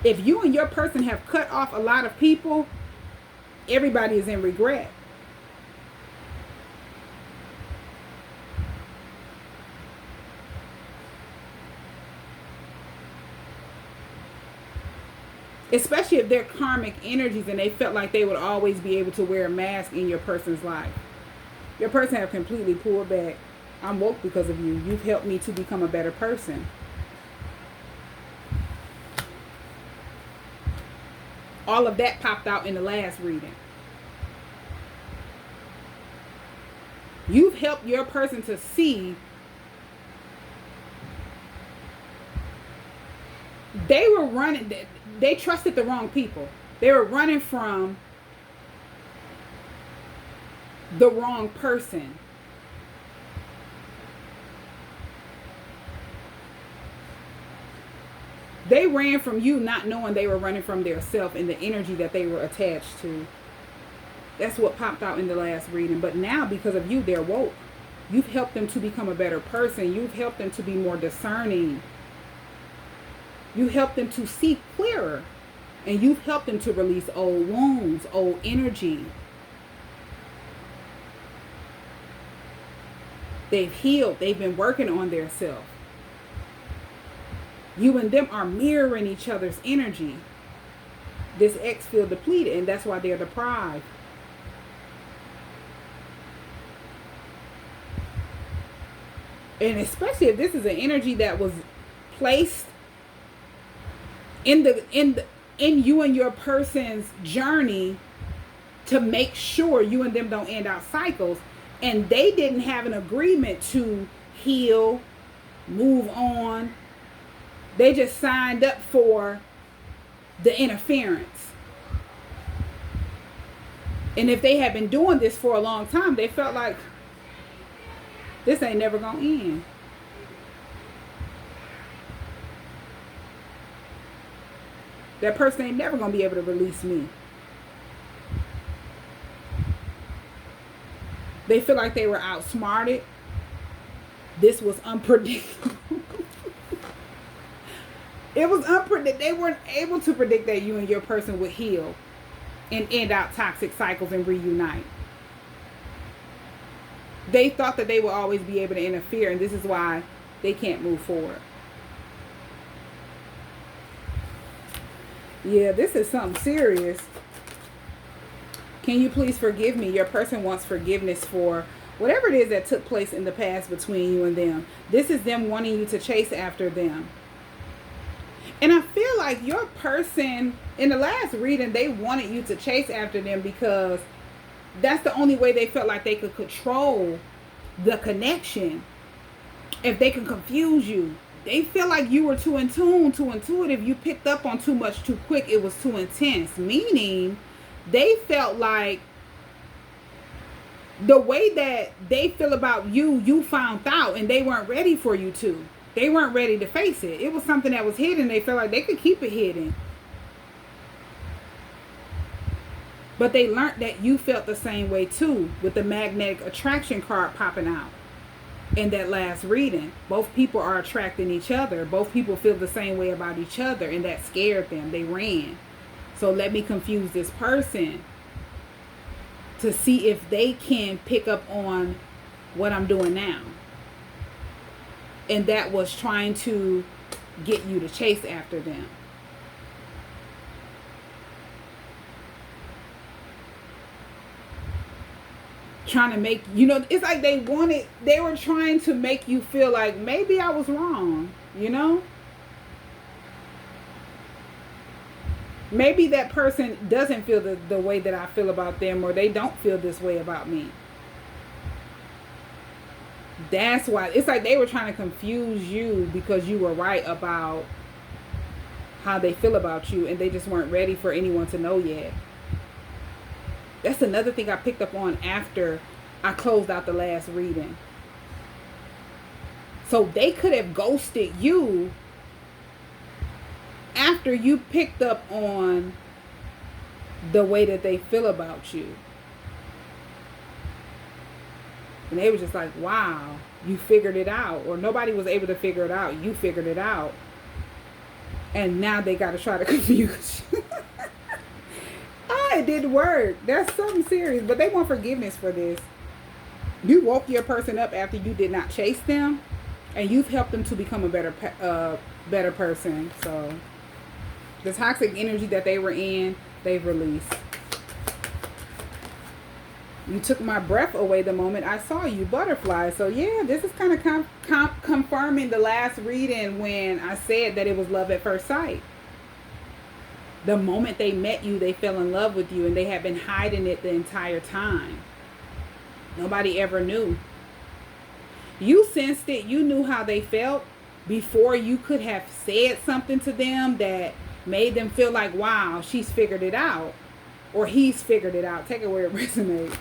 If you and your person have cut off a lot of people, everybody is in regret. Especially if they're karmic energies and they felt like they would always be able to wear a mask in your person's life. Your person have completely pulled back. I'm woke because of you. You've helped me to become a better person. All of that popped out in the last reading. You've helped your person to see they were running, they trusted the wrong people. They were running from the wrong person. They ran from you not knowing they were running from their self and the energy that they were attached to. That's what popped out in the last reading. But now, because of you, they're woke. You've helped them to become a better person. You've helped them to be more discerning. You helped them to see clearer. And you've helped them to release old wounds, old energy. They've healed. They've been working on their self. You and them are mirroring each other's energy. This ex feel depleted, and that's why they're deprived. And especially if this is an energy that was placed in you and your person's journey to make sure you and them don't end out cycles, and they didn't have an agreement to heal, move on. They just signed up for the interference. And if they had been doing this for a long time, they felt like this ain't never gonna end. That person ain't never gonna be able to release me. They feel like they were outsmarted. This was unpredictable. It was unpredictable. They weren't able to predict that you and your person would heal and end out toxic cycles and reunite. They thought that they would always be able to interfere, and this is why they can't move forward. Yeah, this is something serious. Can you please forgive me? Your person wants forgiveness for whatever it is that took place in the past between you and them. This is them wanting you to chase after them. And I feel like your person, in the last reading, they wanted you to chase after them because that's the only way they felt like they could control the connection. If they can confuse you, They feel like you were too in tune, too intuitive. You picked up on too much too quick. It was too intense. Meaning, they felt like the way that they feel about you, you found out, and they weren't ready for you to. They weren't ready to face it. It was something that was hidden. They felt like they could keep it hidden. But they learned that you felt the same way too, with the magnetic attraction card popping out in that last reading. Both people are attracting each other. Both people feel the same way about each other, and that scared them. They ran. So let me confuse this person to see if they can pick up on what I'm doing now. And that was trying to get you to chase after them. Trying to make, it's like they were trying to make you feel like maybe I was wrong, Maybe that person doesn't feel the way that I feel about them, or they don't feel this way about me. That's why it's like they were trying to confuse you because you were right about how they feel about you, and they just weren't ready for anyone to know yet. That's another thing I picked up on after I closed out the last reading. So they could have ghosted you after you picked up on the way that they feel about you. And they were just like, wow, you figured it out. Or nobody was able to figure it out. You figured it out. And now they got to try to confuse you. It didn't work. That's something serious. But they want forgiveness for this. You woke your person up after you did not chase them, and you've helped them to become a better person. So the toxic energy that they were in, they've released. You took my breath away the moment I saw you, butterfly. So yeah, this is kind of confirming the last reading when I said that it was love at first sight. The moment they met you, they fell in love with you, and they had been hiding it the entire time. Nobody ever knew. You sensed it. You knew how they felt before you could have said something to them that made them feel like, wow, she's figured it out. Or he's figured it out. Take it where it resonates.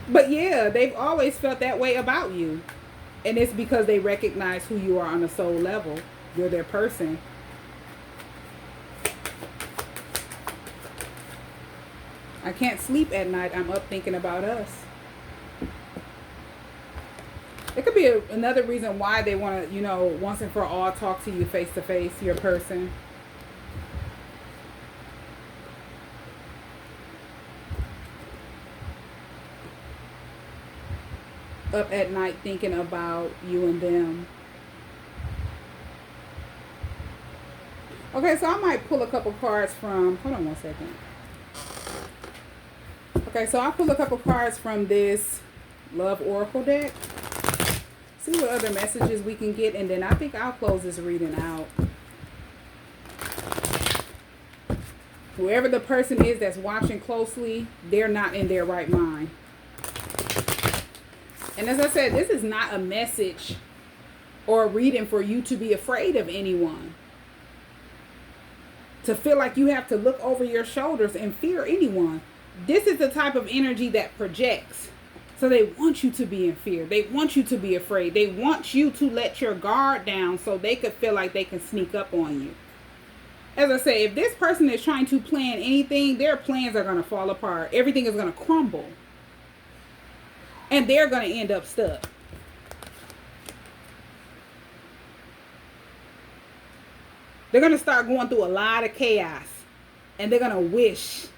But yeah, they've always felt that way about you. And it's because they recognize who you are on a soul level. You're their person. I can't sleep at night. I'm up thinking about us. It could be another reason why they want to, once and for all, talk to you face to face, your person. Up at night thinking about you and them. Okay, so I might pull a couple cards from, hold on one second. Okay, so I'll pull a couple cards from this Love Oracle deck. See what other messages we can get, and then I think I'll close this reading out. Whoever the person is that's watching closely, they're not in their right mind. And as I said, this is not a message or a reading for you to be afraid of anyone. To feel like you have to look over your shoulders and fear anyone. This is the type of energy that projects. So they want you to be in fear. They want you to be afraid. They want you to let your guard down so they could feel like they can sneak up on you. As I say, if this person is trying to plan anything, their plans are going to fall apart. Everything is going to crumble. And they're going to end up stuck. They're going to start going through a lot of chaos. And they're going to wish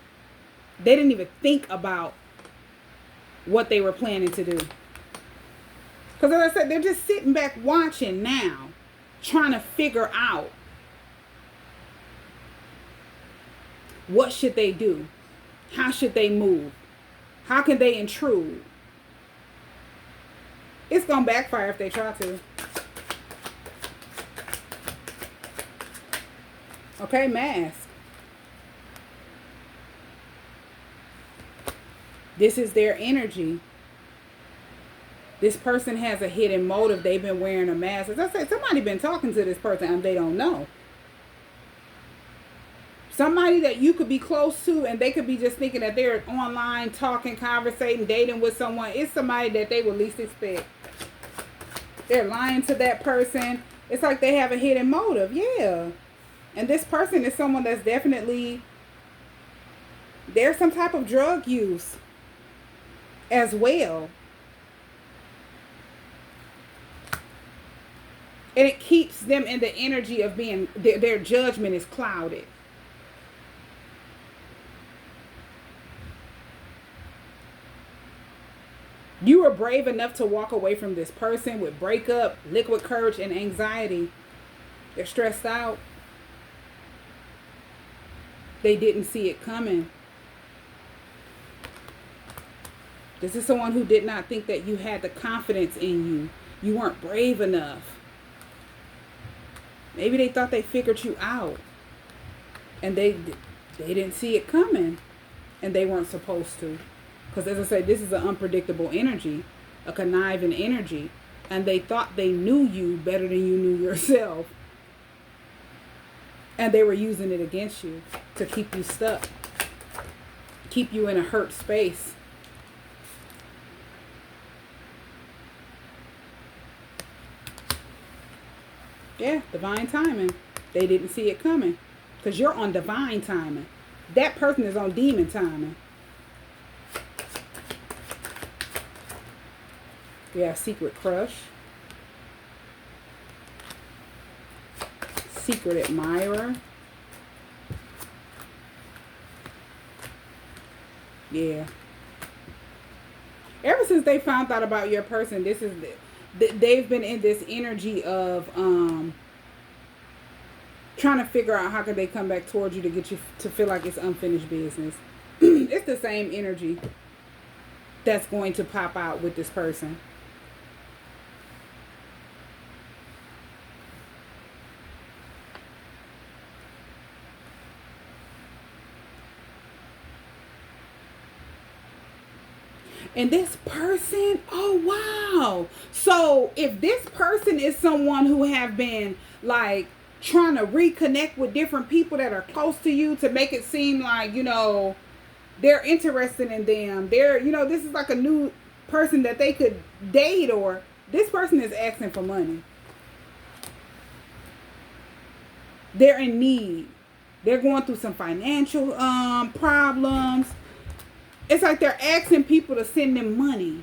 they didn't even think about what they were planning to do. Because as I said, they're just sitting back watching now, trying to figure out what should they do? How should they move? How can they intrude? It's going to backfire if they try to. Okay, mask. This is their energy. This person has a hidden motive. They've been wearing a mask. As I said, somebody been talking to this person and they don't know. Somebody that you could be close to and they could be just thinking that they're online talking, conversating, dating with someone. It's somebody that they would least expect. They're lying to that person. It's like they have a hidden motive. Yeah. And this person is someone that's definitely, there's some type of drug use as well. And it keeps them in the energy of being, their judgment is clouded. You were brave enough to walk away from this person with breakup, liquid courage, and anxiety. They're stressed out. They didn't see it coming. This is someone who did not think that you had the confidence in you. You weren't brave enough. Maybe they thought they figured you out. And they didn't see it coming. And they weren't supposed to. Because as I said, this is an unpredictable energy, a conniving energy. And they thought they knew you better than you knew yourself. And they were using it against you to keep you stuck. Keep you in a hurt space. Yeah, divine timing. They didn't see it coming. Because you're on divine timing. That person is on demon timing. We have secret crush. Secret admirer. Yeah. Ever since they found out about your person, this is they've been in this energy of trying to figure out how could they come back towards you to get you to feel like it's unfinished business. It's the same energy that's going to pop out with this person. And this person, oh wow. So if this person is someone who have been like trying to reconnect with different people that are close to you to make it seem like, you know, they're interested in them. They're, you know, this is like a new person that they could date, or this person is asking for money. They're in need. They're going through some financial problems. It's like they're asking people to send them money.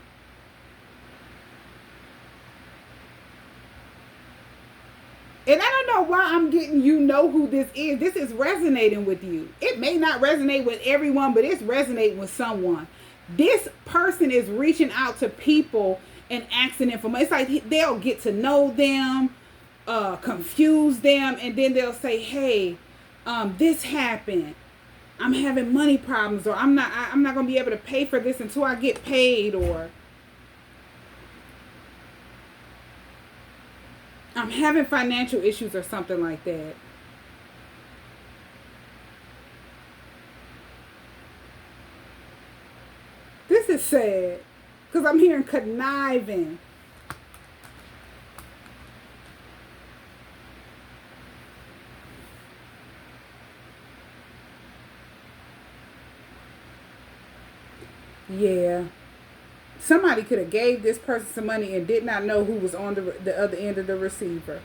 And I don't know why I'm getting, you know who this is. This is resonating with you. It may not resonate with everyone, but it's resonating with someone. This person is reaching out to people and asking them for money. It's like they'll get to know them, confuse them, and then they'll say, hey, this happened. I'm having money problems, or I'm not going to be able to pay for this until I get paid, or I'm having financial issues or something like that. This is sad because I'm hearing conniving. Yeah. Somebody could have gave this person some money and did not know who was on the other end of the receiver.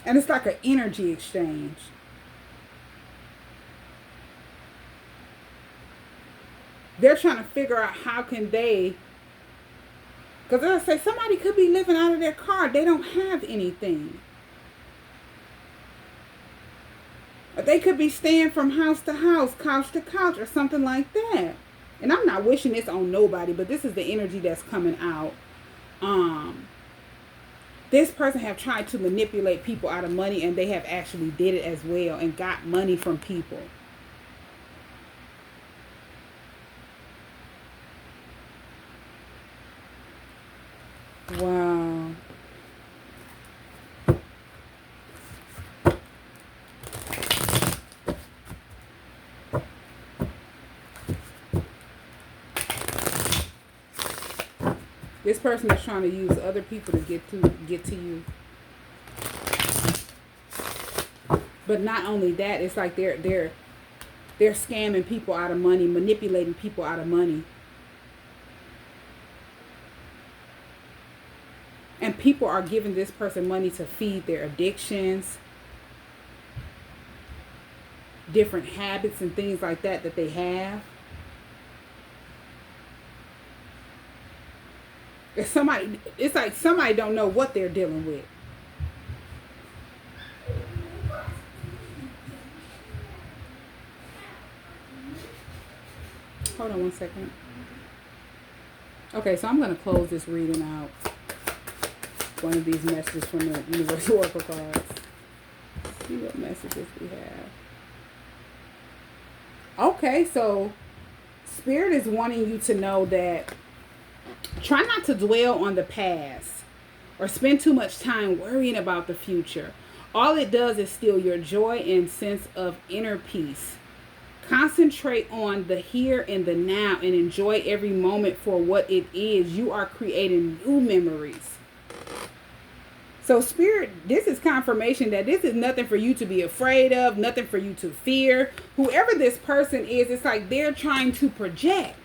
And it's like an energy exchange. They're trying to figure out how can they, because as I say, somebody could be living out of their car. They don't have anything. They could be staying from house to house, couch to couch, or something like that. And I'm not wishing this on nobody, but this is the energy that's coming out. This person have tried to manipulate people out of money, and they have actually did it as well and got money from people. Wow. This person is trying to use other people to get to you. But not only that, it's like they're scamming people out of money, manipulating people out of money. And people are giving this person money to feed their addictions, different habits and things like that they have. It's like somebody don't know what they're dealing with. Hold on one second. Okay, so I'm going to close this reading out. One of these messages from the Universal Oracle cards. Let's see what messages we have. Okay, so Spirit is wanting you to know that try not to dwell on the past or spend too much time worrying about the future. All it does is steal your joy and sense of inner peace. Concentrate on the here and the now and enjoy every moment for what it is. You are creating new memories. So Spirit, this is confirmation that this is nothing for you to be afraid of, nothing for you to fear. Whoever this person is, it's like they're trying to project.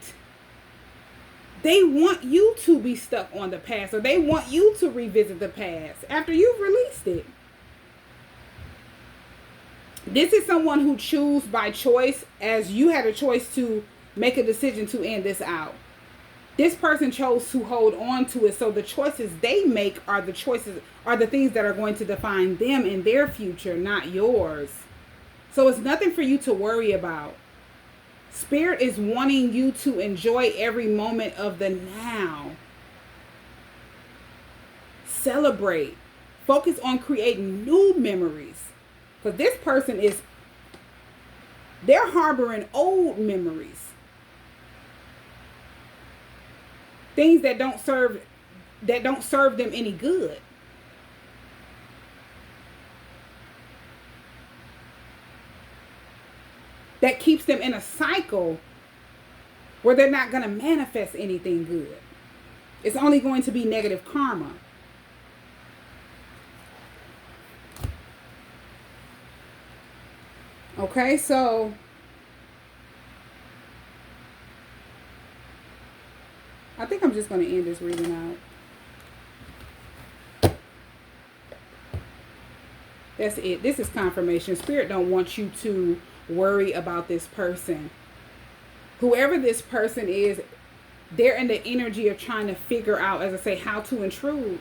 They want you to be stuck on the past, or they want you to revisit the past after you've released it. This is someone who choose by choice, as you had a choice to make a decision to end this out. This person chose to hold on to it, so the choices they make are the things that are going to define them and their future, not yours. So it's nothing for you to worry about. Spirit is wanting you to enjoy every moment of the now. Celebrate. Focus on creating new memories. Because this person they're harboring old memories. Things that don't serve them any good. That keeps them in a cycle where they're not going to manifest anything good. It's only going to be negative karma. Okay, so I think I'm just going to end this reading out. That's it. This is confirmation. Spirit don't want you to worry about this person. Whoever this person is, they're in the energy of trying to figure out, as I say, how to intrude.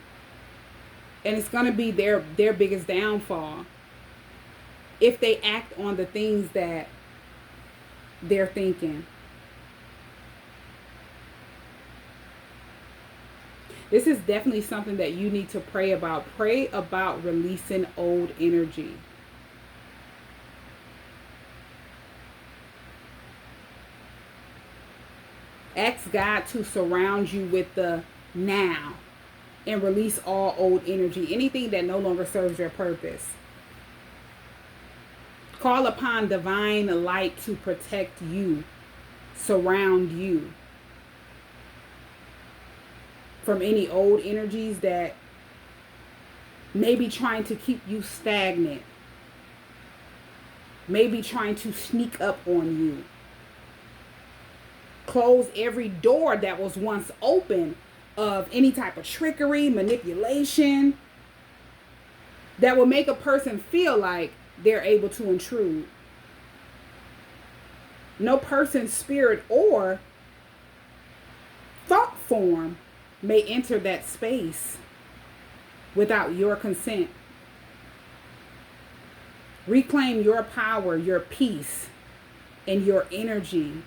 And it's going to be their biggest downfall if they act on the things that they're thinking. This is definitely something that you need to pray about. Pray about releasing old energy. Ask God to surround you with the now and release all old energy, anything that no longer serves your purpose. Call upon divine light to protect you, surround you from any old energies that may be trying to keep you stagnant, may be trying to sneak up on you. Close every door that was once open of any type of trickery, manipulation that will make a person feel like they're able to intrude. No person, spirit, or thought form may enter that space without your consent. Reclaim your power, your peace, and your energy